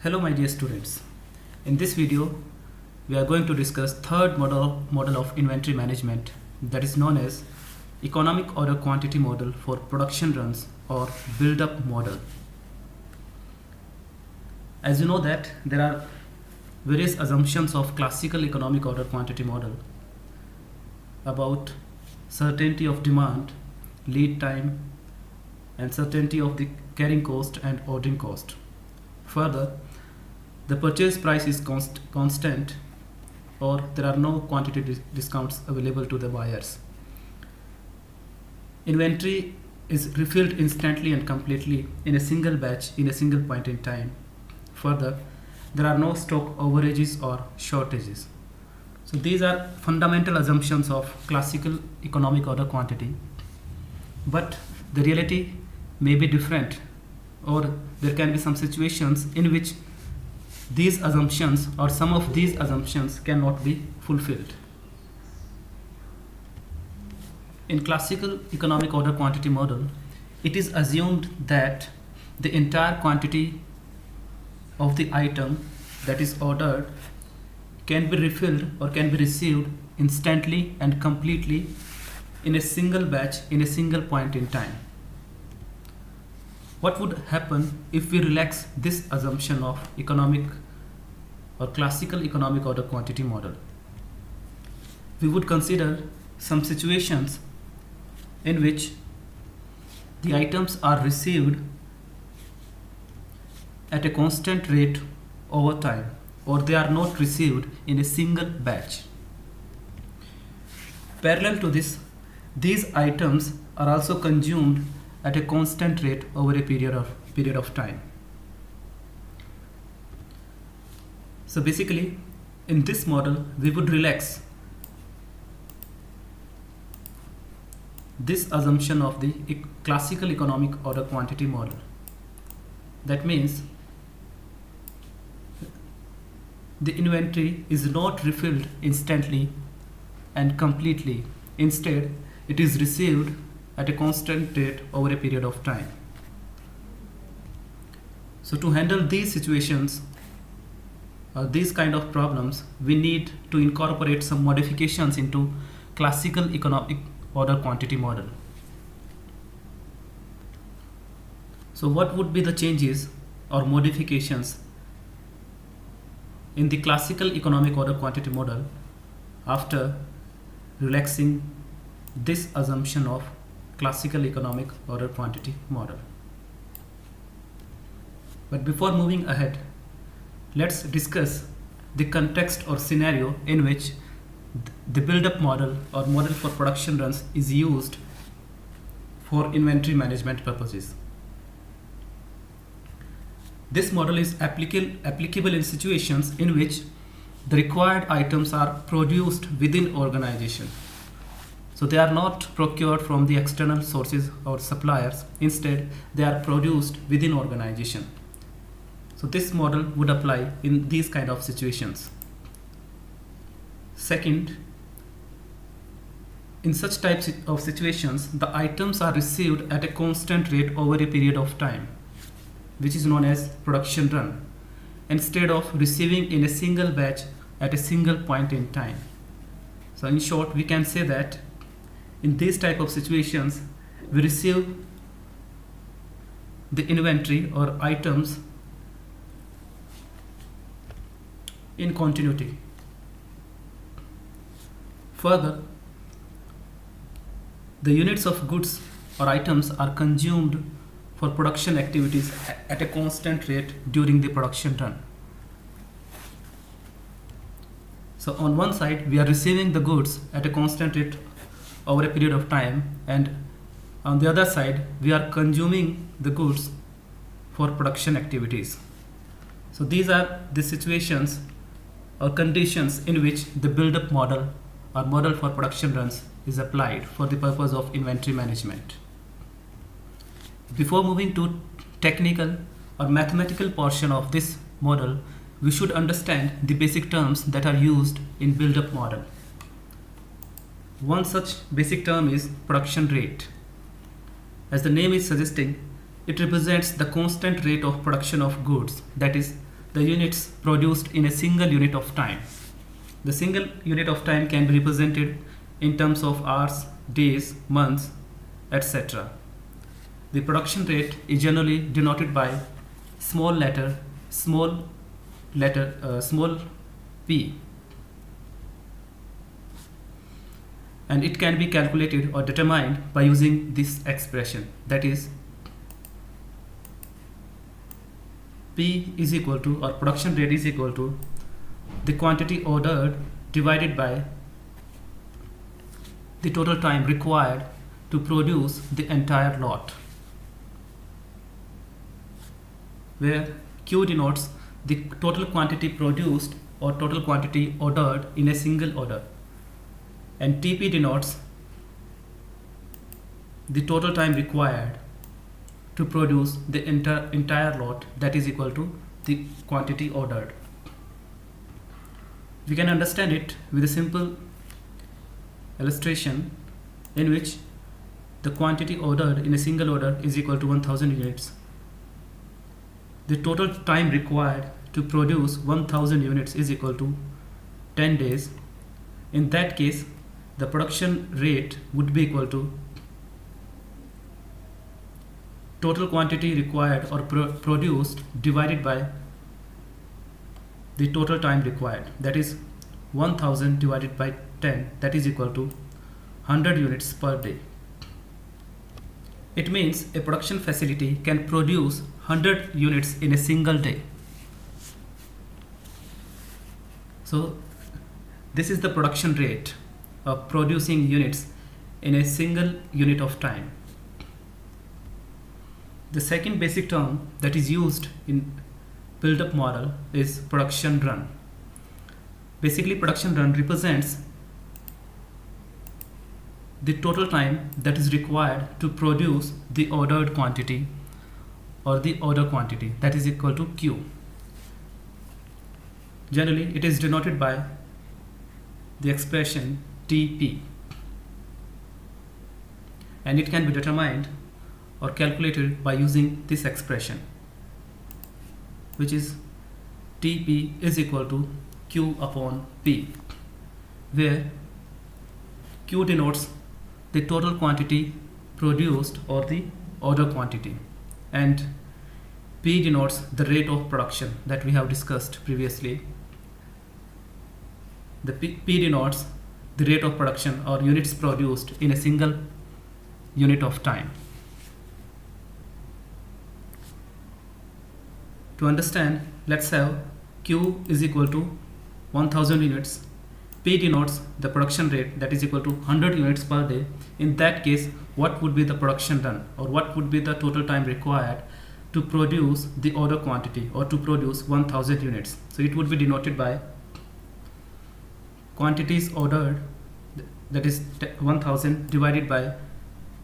Hello my dear students. In this video we are going to discuss third model of inventory management, that is known as economic order quantity model for production runs or build up model. As you know that there are various assumptions of classical economic order quantity model about certainty of demand, lead time, and certainty of the carrying cost and ordering cost. Further, the purchase price is constant or there are no quantity discounts available to the buyers. Inventory is refilled instantly and completely in a single batch in a single point in time. Further, there are no stock overages or shortages. So these are fundamental assumptions of classical economic order quantity, but the reality may be different, or there can be some situations in which these assumptions or some of these assumptions cannot be fulfilled. In classical economic order quantity model, it is assumed that the entire quantity of the item that is ordered can be refilled or can be received instantly and completely in a single batch in a single point in time. What would happen if we relax this assumption of economic or classical economic order quantity model? We would consider some situations in which the items are received at a constant rate over time, or they are not received in a single batch. Parallel to this, these items are also consumed at a constant rate over a period of time. So basically, in this model, we would relax this assumption of the classical economic order quantity model. That means the inventory is not refilled instantly and completely. Instead, it is received at a constant rate over a period of time. So to handle these situations or these kind of problems, we need to incorporate some modifications into classical economic order quantity model. So what would be the changes or modifications in the classical economic order quantity model after relaxing this assumption of classical economic order quantity model? But before moving ahead, let's discuss the context or scenario in which the build-up model or model for production runs is used for inventory management purposes. This model is applicable in situations in which the required items are produced within organization. So they are not procured from the external sources or suppliers. Instead, they are produced within organization. So this model would apply in these kind of situations. Second, in such types of situations, the items are received at a constant rate over a period of time, which is known as production run, instead of receiving in a single batch at a single point in time. So in short, we can say that in these type of situations, we receive the inventory or items in continuity. Further, the units of goods or items are consumed for production activities at a constant rate during the production run. So on one side, we are receiving the goods at a constant rate over a period of time, and on the other side, we are consuming the goods for production activities. So these are the situations or conditions in which the build-up model or model for production runs is applied for the purpose of inventory management. Before moving to technical or mathematical portion of this model, we should understand the basic terms that are used in build-up model. One such basic term is production rate. As the name is suggesting, it represents the constant rate of production of goods, that is the units produced in a single unit of time. The single unit of time can be represented in terms of hours, days, months, etc. The production rate is generally denoted by small p, and it can be calculated or determined by using this expression, that is P is equal to, or production rate is equal to, the quantity ordered divided by the total time required to produce the entire lot, where Q denotes the total quantity produced or total quantity ordered in a single order, and TP denotes the total time required to produce the entire lot, that is equal to the quantity ordered. We can understand it with a simple illustration in which the quantity ordered in a single order is equal to 1000 units. The total time required to produce 1000 units is equal to 10 days. In that case, the production rate would be equal to total quantity required or produced divided by the total time required, that is 1000 divided by 10, that is equal to 100 units per day. It means a production facility can produce 100 units in a single day. So this is the production rate of producing units in a single unit of time. The second basic term that is used in build-up model is production run. Basically, production run represents the total time that is required to produce the ordered quantity or the order quantity, that is equal to Q. Generally, it is denoted by the expression TP, and it can be determined or calculated by using this expression, which is TP is equal to Q upon P, where Q denotes the total quantity produced or the order quantity, and P denotes the rate of production that we have discussed previously. The P denotes the rate of production or units produced in a single unit of time. To understand, let's have Q is equal to 1000 units. P denotes the production rate, that is equal to 100 units per day. In that case, what would be the production run, or what would be the total time required to produce the order quantity or to produce 1000 units? So it would be denoted by quantities ordered, that is 1000 divided by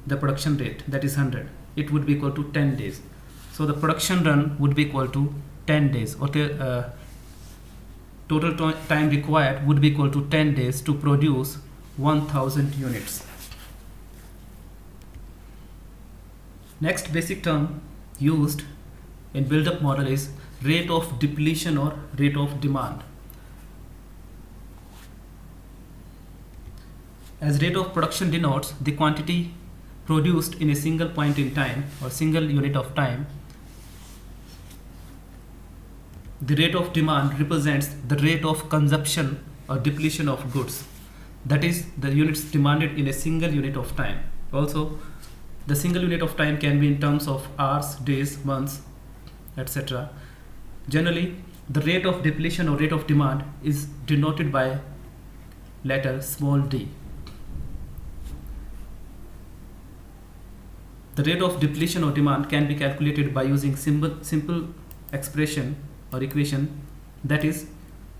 the production rate, that is 100. It would be equal to 10 days. So the production run would be equal to 10 days, or total time required would be equal to 10 days to produce 1000 units. Next basic term used in build-up model is rate of depletion or rate of demand. As rate of production denotes the quantity produced in a single point in time or single unit of time, the rate of demand represents the rate of consumption or depletion of goods, that is the units demanded in a single unit of time. Also, the single unit of time can be in terms of hours, days, months, etc. Generally, the rate of depletion or rate of demand is denoted by letter small d. The rate of depletion or demand can be calculated by using simple expression or equation, that is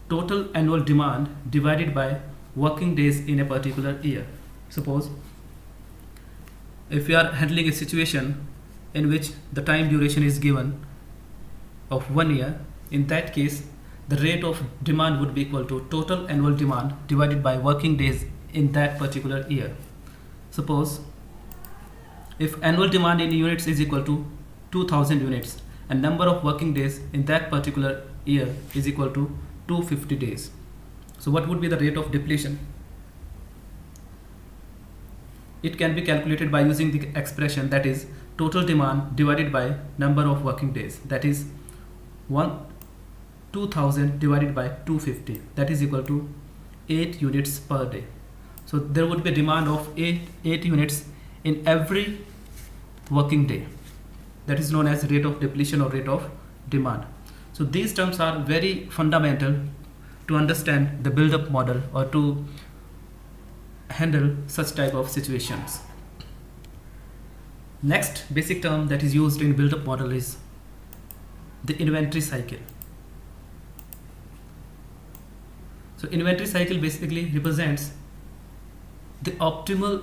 total annual demand divided by working days in a particular year. Suppose if we are handling a situation in which the time duration is given of 1 year, in that case the rate of demand would be equal to total annual demand divided by working days in that particular year. Suppose if annual demand in units is equal to 2000 units and number of working days in that particular year is equal to 250 days. So what would be the rate of depletion? It can be calculated by using the expression that is total demand divided by number of working days, that is 2000 divided by 250, that is equal to 8 units per day. So there would be a demand of 8 units in every working day. That is known as rate of depletion or rate of demand. So these terms are very fundamental to understand the build-up model or to handle such type of situations. Next basic term that is used in build-up model is the inventory cycle. So inventory cycle basically represents the optimal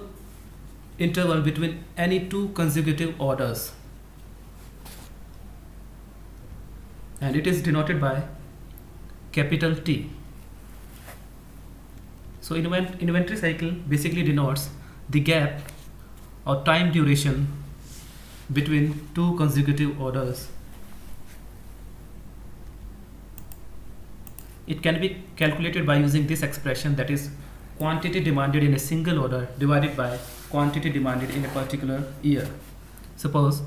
interval between any two consecutive orders, and it is denoted by capital T. So inventory cycle basically denotes the gap or time duration between two consecutive orders. It can be calculated by using this expression, that is quantity demanded in a single order divided by quantity demanded in a particular year. Suppose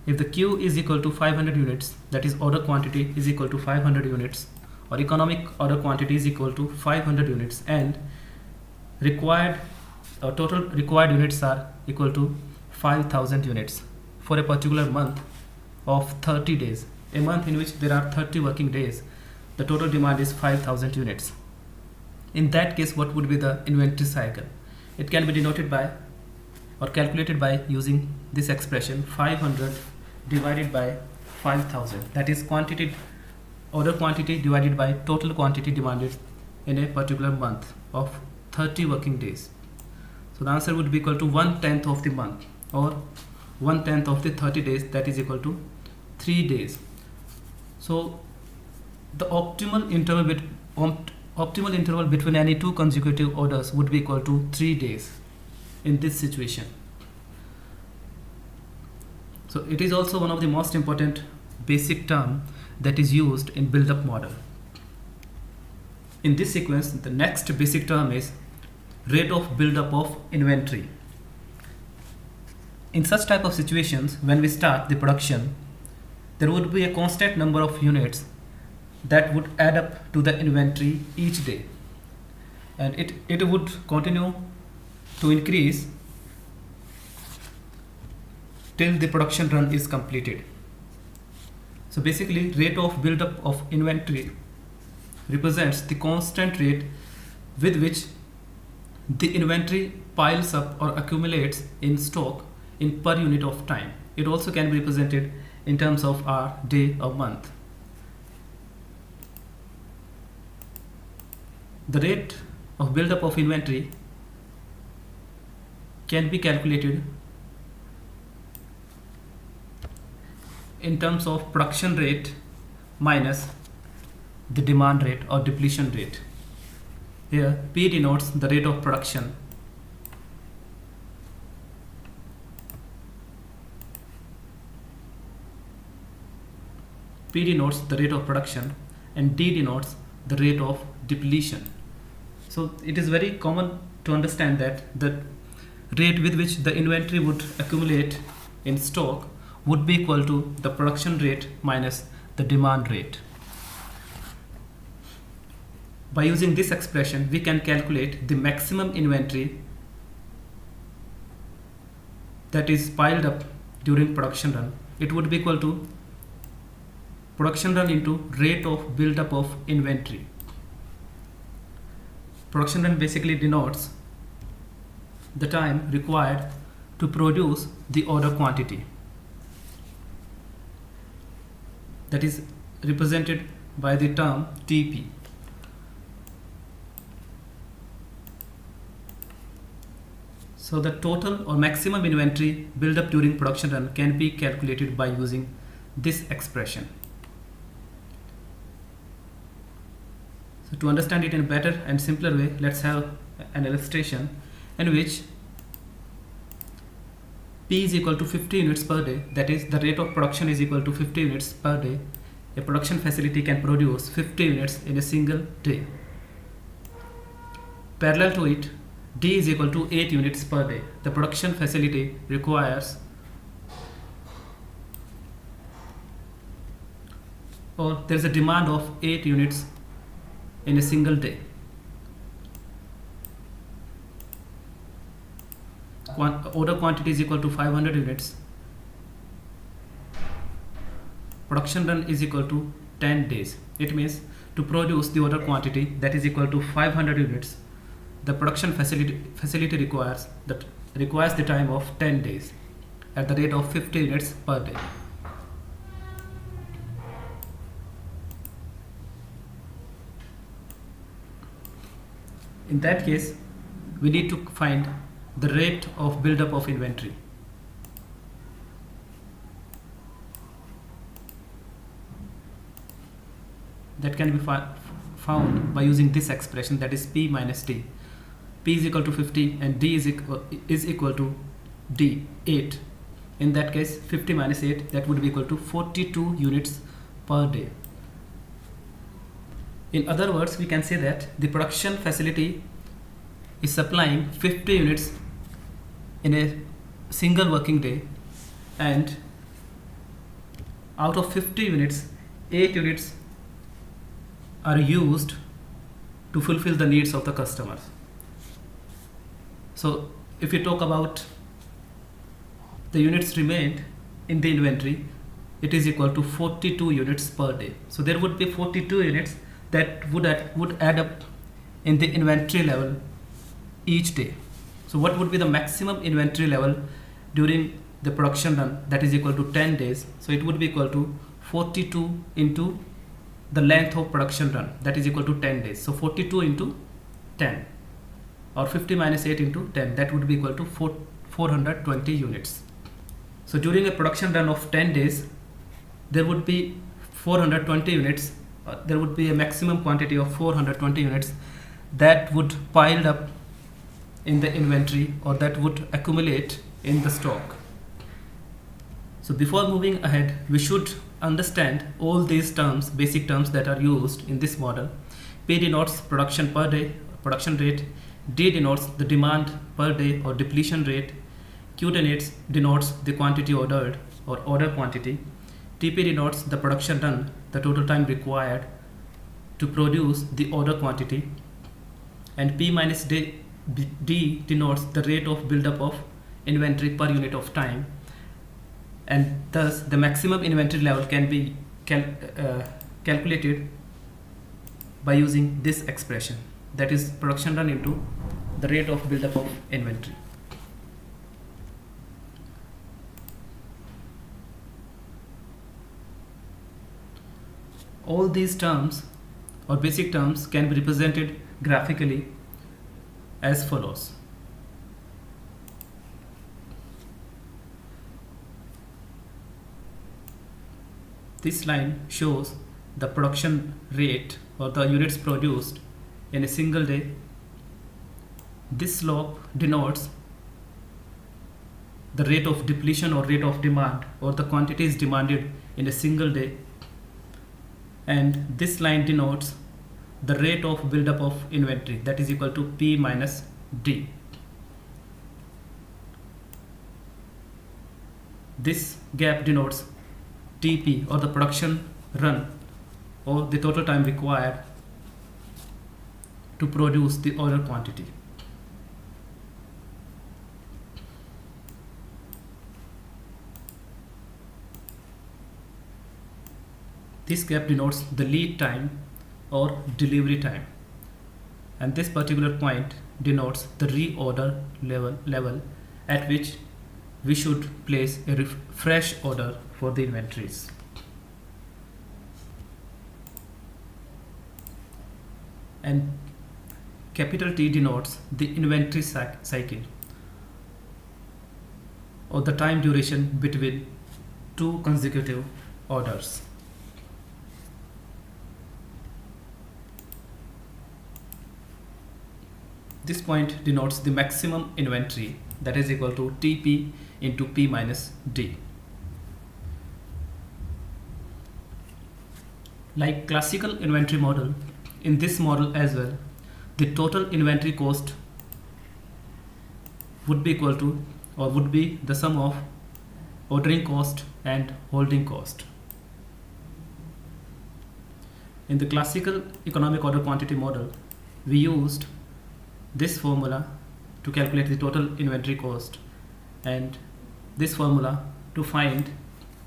if the Q is equal to 500 units, that is order quantity is equal to 500 units, or economic order quantity is equal to 500 units, and total required units are equal to 5000 units for a particular month of 30 days, a month in which there are 30 working days, the total demand is 5000 units. In that case, what would be the inventory cycle? It can be denoted by or calculated by using this expression 500 divided by 5000, that is order quantity divided by total quantity demanded in a particular month of 30 working days. So the answer would be equal to 1/10 of the month or 1/10 of the 30 days, that is equal to 3 days. So the optimal interval between any two consecutive orders would be equal to 3 days in this situation. So it is also one of the most important basic term that is used in build-up model. In this sequence, the next basic term is rate of build-up of inventory. In such type of situations, when we start the production, there would be a constant number of units that would add up to the inventory each day, and it would continue to increase till the production run is completed. So basically, rate of build-up of inventory represents the constant rate with which the inventory piles up or accumulates in stock in per unit of time. It also can be represented in terms of hour, day or month. The rate of build-up of inventory can be calculated in terms of production rate minus the demand rate or depletion rate. Here P denotes the rate of production, and D denotes the rate of depletion. So it is very common to understand that the rate with which the inventory would accumulate in stock would be equal to the production rate minus the demand rate. By using this expression, we can calculate the maximum inventory that is piled up during production run. It would be equal to production run into rate of build-up of inventory. Production run basically denotes the time required to produce the order quantity, that is represented by the term TP. So the total or maximum inventory build up during production run can be calculated by using this expression. So to understand it in a better and simpler way, let's have an illustration in which P is equal to 50 units per day, that is the rate of production is equal to 50 units per day a production facility can produce 50 units in a single day. Parallel to it, D is equal to 8 units per day. The production facility requires, or there is a demand of 8 units in a single day. Order quantity is equal to 500 units. Production run is equal to 10 days. It means to produce the order quantity that is equal to 500 units, the production facility requires the time of 10 days at the rate of 50 units per day. In that case, we need to find the rate of buildup of inventory. That can be found by using this expression, that is P minus D. P is equal to 50 and D is equal to D, 8. In that case, 50 minus 8, that would be equal to 42 units per day. In other words, we can say that the production facility is supplying 50 units in a single working day, and out of 50 units, 8 units are used to fulfill the needs of the customers. So if we talk about the units remained in the inventory, it is equal to 42 units per day. So there would be 42 units that would add up in the inventory level each day. So what would be the maximum inventory level during the production run? That is equal to 10 days. So it would be equal to 42 into the length of production run, that is equal to 10 days. So 42 into 10, or 50 minus 8 into 10, that would be equal to 420 units. So during a production run of 10 days, there would be 420 units. There would be a maximum quantity of 420 units that would pile up in the inventory, or that would accumulate in the stock. So before moving ahead, we should understand all these terms, basic terms that are used in this model. P denotes production per day, production rate. D denotes the demand per day or depletion rate. Q denotes the quantity ordered or order quantity. TP denotes the production run, the total time required to produce the order quantity. And P minus D denotes the rate of buildup of inventory per unit of time. And thus the maximum inventory level can be calculated by using this expression, that is production run into the rate of buildup of inventory. All these terms or basic terms can be represented graphically as follows. This line shows the production rate or the units produced in a single day. This slope denotes the rate of depletion or rate of demand, or the quantities demanded in a single day. And this line denotes the rate of buildup of inventory, that is equal to P minus D. This gap denotes TP, or the production run, or the total time required to produce the order quantity. This gap denotes the lead time or delivery time, and this particular point denotes the reorder level at which we should place a fresh order for the inventories. And capital T denotes the inventory cycle, or the time duration between two consecutive orders. This point denotes the maximum inventory, that is equal to TP into P minus D. Like classical inventory model, in this model as well, the total inventory cost would be equal to, or would be the sum of ordering cost and holding cost. In the classical economic order quantity model, we used this formula to calculate the total inventory cost and this formula to find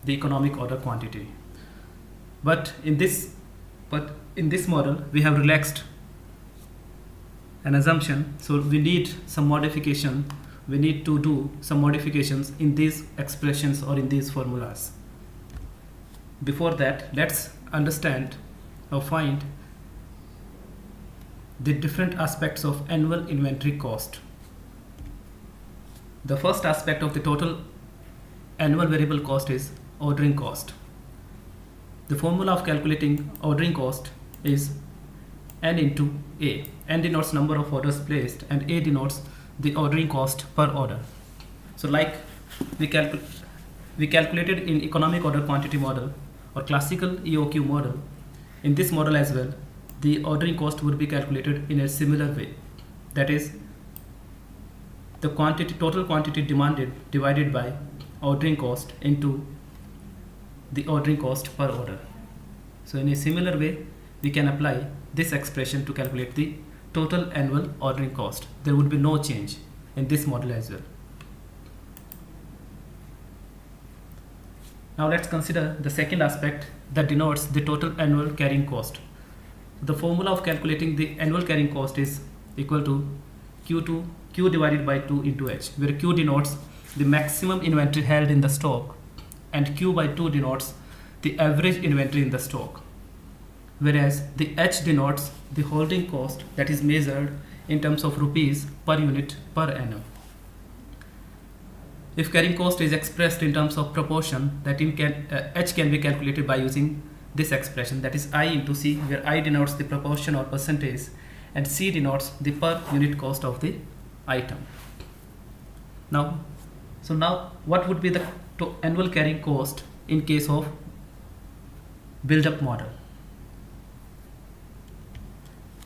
the economic order quantity. But in this model, we have relaxed an assumption, so we need some modification. We need to do some modifications in these expressions or in these formulas. Before that, let's understand or find the different aspects of annual inventory cost. The first aspect of the total annual variable cost is ordering cost. The formula of calculating ordering cost is N into A. N denotes number of orders placed and A denotes the ordering cost per order. So like we calculated in economic order quantity model or classical EOQ model, in this model as well, the ordering cost would be calculated in a similar way. That is the total quantity demanded divided by ordering cost into the ordering cost per order. So in a similar way, we can apply this expression to calculate the total annual ordering cost. There would be no change in this model as well. Now let's consider the second aspect that denotes the total annual carrying cost. The formula of calculating the annual carrying cost is equal to Q divided by 2 into H, where Q denotes the maximum inventory held in the stock and Q by 2 denotes the average inventory in the stock, whereas the H denotes the holding cost that is measured in terms of rupees per unit per annum. If carrying cost is expressed in terms of proportion, that H can be calculated by using this expression, that is I into C, where I denotes the proportion or percentage and C denotes the per unit cost of the item. Now what would be the annual carrying cost in case of build-up model?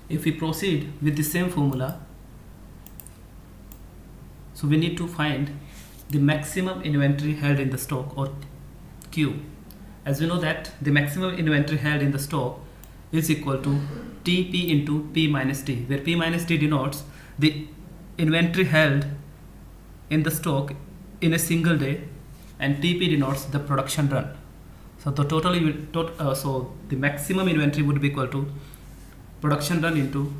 If we proceed with the same formula, so we need to find the maximum inventory held in the stock, or Q. As we know that the maximum inventory held in the stock is equal to TP into P minus T, where P minus T denotes the inventory held in the stock in a single day and TP denotes the production run. So the maximum inventory would be equal to production run into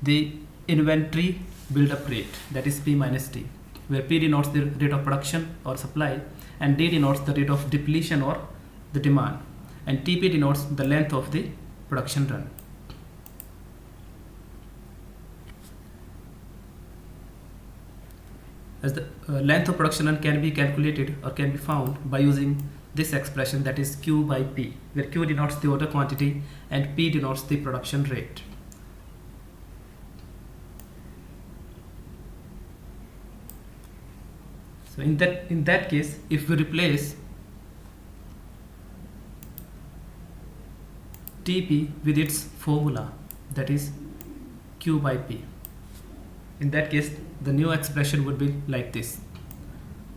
the inventory build-up rate, that is P minus T, where P denotes the rate of production or supply and D denotes the rate of depletion or the demand, and TP denotes the length of the production run. As the length of production run can be calculated or can be found by using this expression, that is Q by P, where Q denotes the order quantity and P denotes the production rate. So in that case, if we replace TP with its formula, that is Q by P, in that case the new expression would be like this: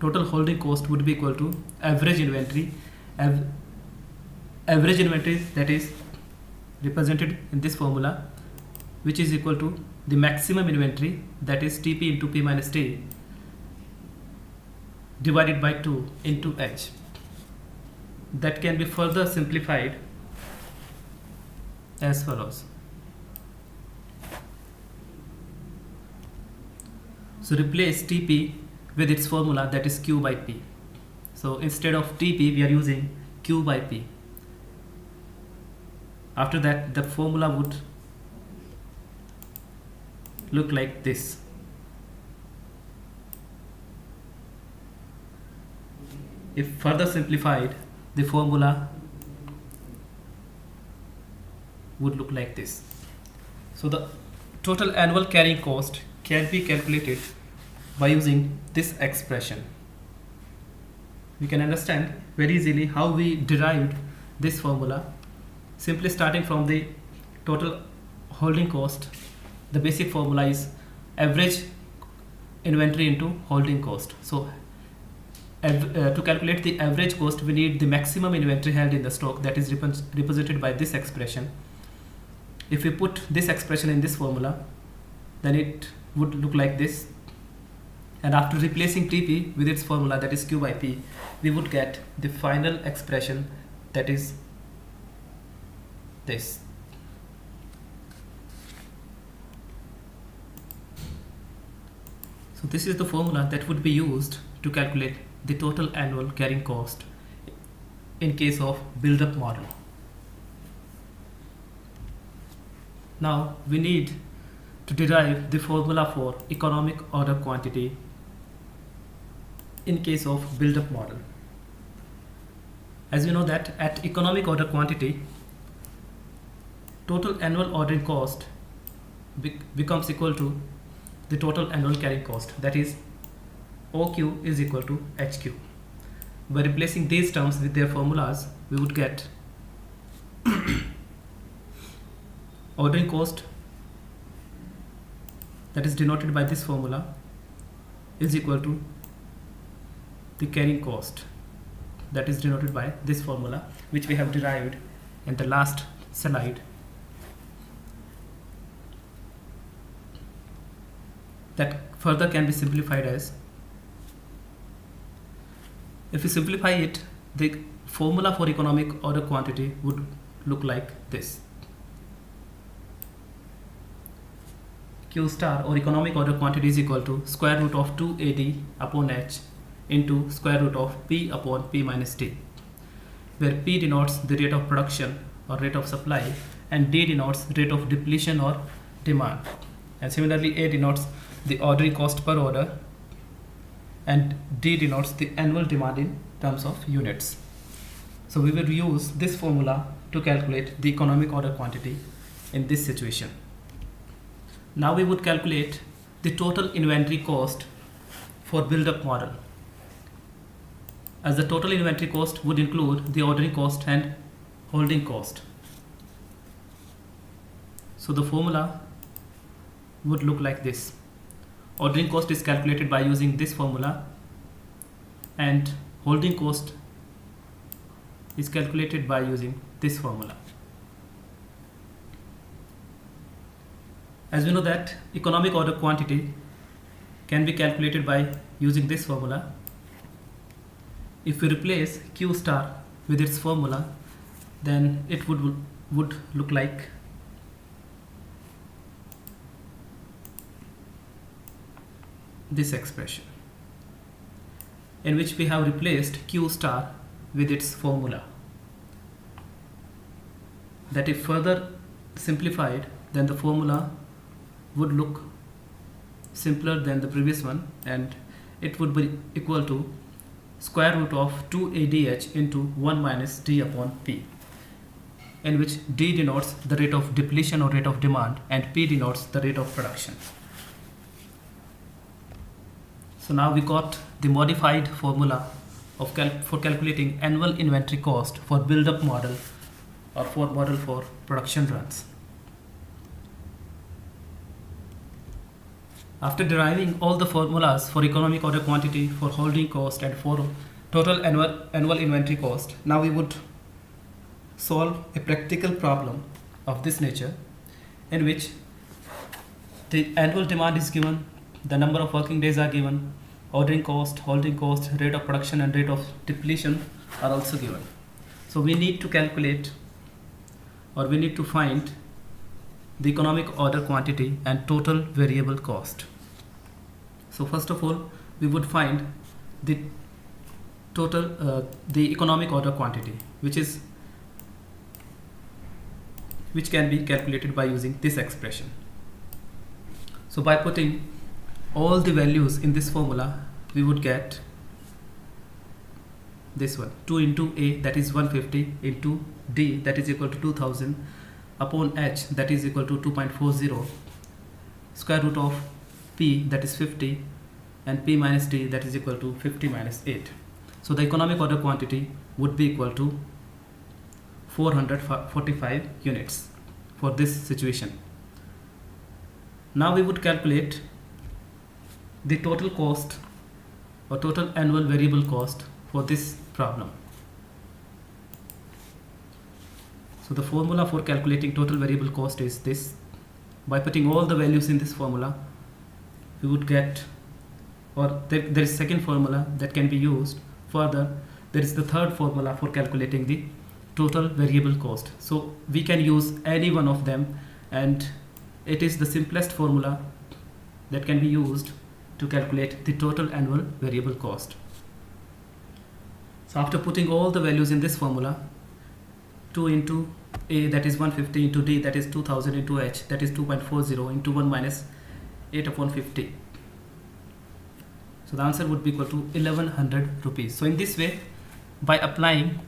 total holding cost would be equal to average inventory, average inventory that is represented in this formula, which is equal to the maximum inventory, that is TP into P minus T, divided by 2 into H. That can be further simplified as follows. So replace TP with its formula, that is Q by P. So instead of TP, we are using Q by P. After that, the formula would look like this. If further simplified, the formula would look like this. So the total annual carrying cost can be calculated by using this expression. We can understand very easily how we derived this formula Simply starting from the total holding cost, the basic formula is average inventory into holding cost. So to calculate the average cost, we need the maximum inventory held in the stock, that is represented by this expression. If we put this expression in this formula, then it would look like this. And after replacing TP with its formula, that is Q by P, we would get the final expression, that is this. So this is the formula that would be used to calculate the total annual carrying cost in case of build-up model. Now we need to derive the formula for economic order quantity in case of build-up model. As we know that at economic order quantity, total annual ordering cost becomes equal to the total annual carrying cost, that is OQ is equal to HQ. By replacing these terms with their formulas, we would get ordering cost, that is denoted by this formula, is equal to the carrying cost, that is denoted by this formula, which we have derived in the last slide. That further can be simplified as, if we simplify it, the formula for economic order quantity would look like this. Q star, or economic order quantity, is equal to square root of 2AD upon H into square root of P upon P minus D, where P denotes the rate of production or rate of supply, and D denotes rate of depletion or demand. And similarly, A denotes the ordering cost per order, and D denotes the annual demand in terms of units. So we will use this formula to calculate the economic order quantity in this situation. Now we would calculate the total inventory cost for build-up model, as the total inventory cost would include the ordering cost and holding cost. So the formula would look like this. Ordering cost is calculated by using this formula, and holding cost is calculated by using this formula. As we know that economic order quantity can be calculated by using this formula. If we replace Q star with its formula, then it would look like this expression, in which we have replaced Q star with its formula. That if further simplified, then the formula would look simpler than the previous one, and it would be equal to square root of 2ADH into 1 minus D upon P, in which D denotes the rate of depletion or rate of demand, and P denotes the rate of production. So now we got the modified formula of for calculating annual inventory cost for build-up model or for model for production runs. After deriving all the formulas for economic order quantity, for holding cost, and for total annual inventory cost, now we would solve a practical problem of this nature, in which the annual demand is given, the number of working days are given, ordering cost, holding cost, rate of production, and rate of depletion are also given. So we need to calculate, or we need to find, the economic order quantity and total variable cost. So first of all, we would find the total the economic order quantity, which can be calculated by using this expression. So by putting all the values in this formula, we would get this one: 2 into A, that is 150, into D, that is equal to 2000, upon H, that is equal to 2.40, square root of P, that is 50, and P minus D, that is equal to 50 minus 8. So the economic order quantity would be equal to 445 units for this situation. Now we would calculate the total cost or total annual variable cost for this problem. So the formula for calculating total variable cost is this. By putting all the values in this formula, we would get, or there is second formula that can be used. Further, there is the third formula for calculating the total variable cost. So we can use any one of them, and it is the simplest formula that can be used to calculate the total annual variable cost. So after putting all the values in this formula, 2 into A, that is 150, into D, that is 2000, into H, that is 2.40, into 1 minus 8 upon 50. So the answer would be equal to 1100 rupees. So in this way, by applying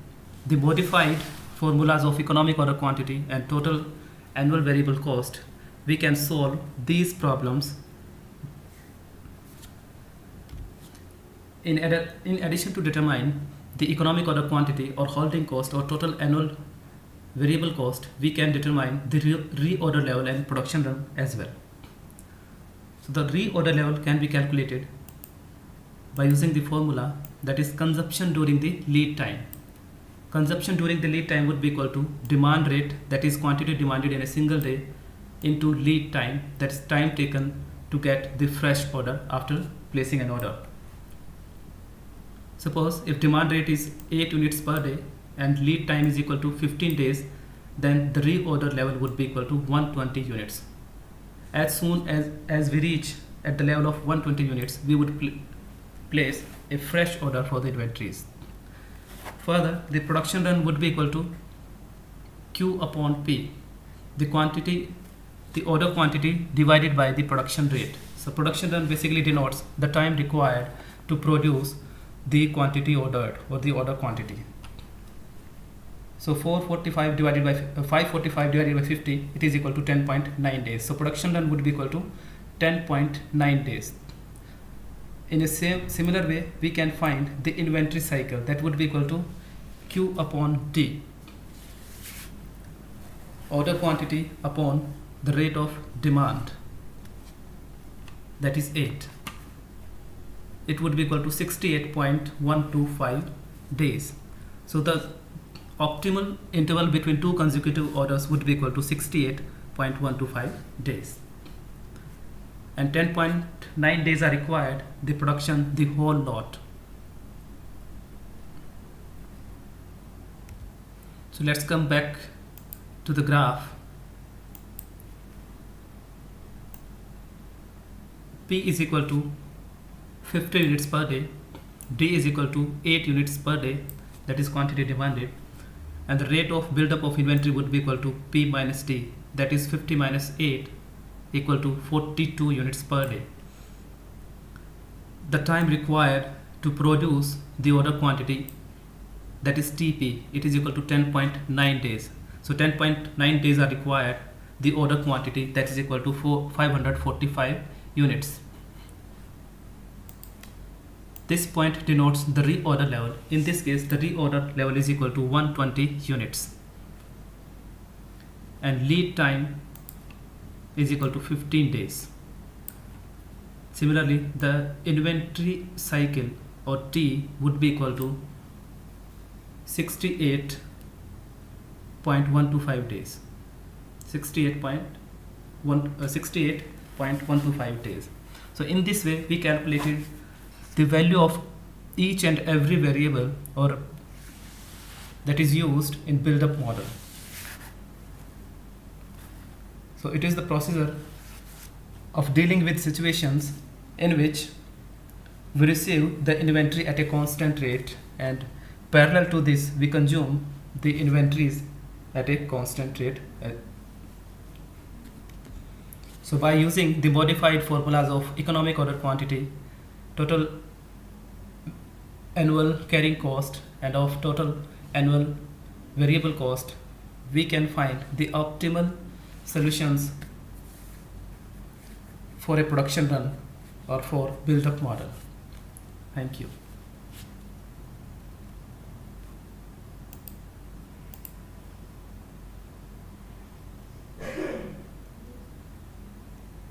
the modified formulas of economic order quantity and total annual variable cost, we can solve these problems. In addition to determine the economic order quantity or holding cost or total annual variable cost, we can determine the reorder level and production run as well. So the reorder level can be calculated by using the formula, that is consumption during the lead time. Consumption during the lead time would be equal to demand rate, that is quantity demanded in a single day, into lead time, that is time taken to get the fresh order after placing an order. Suppose if demand rate is 8 units per day and lead time is equal to 15 days, then the reorder level would be equal to 120 units. As soon as we reach at the level of 120 units, we would place a fresh order for the inventories. Further, the production run would be equal to Q upon P, the order quantity divided by the production rate. So production run basically denotes the time required to produce the quantity ordered or the order quantity. So 545 divided by 50, it is equal to 10.9 days. So production run would be equal to 10.9 days. In a similar way, we can find the inventory cycle, that would be equal to Q upon D, order quantity upon the rate of demand, that is 8. It would be equal to 68.125 days. So the optimal interval between two consecutive orders would be equal to 68.125 days. And 10.9 days are required, the production, the whole lot. So let's come back to the graph. P is equal to 50 units per day, D is equal to 8 units per day, that is quantity demanded, and the rate of buildup of inventory would be equal to P minus D, that is 50 minus 8, equal to 42 units per day. The time required to produce the order quantity, that is TP, it is equal to 10.9 days. So 10.9 days are required, the order quantity, that is equal to 545 units. This point denotes the reorder level. In this case, the reorder level is equal to 120 units. And lead time is equal to 15 days. Similarly, the inventory cycle or T would be equal to 68.125 days. 68.125 days. So in this way, we calculated the value of each and every variable or that is used in build-up model. So it is the procedure of dealing with situations in which we receive the inventory at a constant rate, and parallel to this we consume the inventories at a constant rate. So by using the modified formulas of economic order quantity, total annual carrying cost, and of total annual variable cost, we can find the optimal solutions for a production run or for build-up model. Thank you.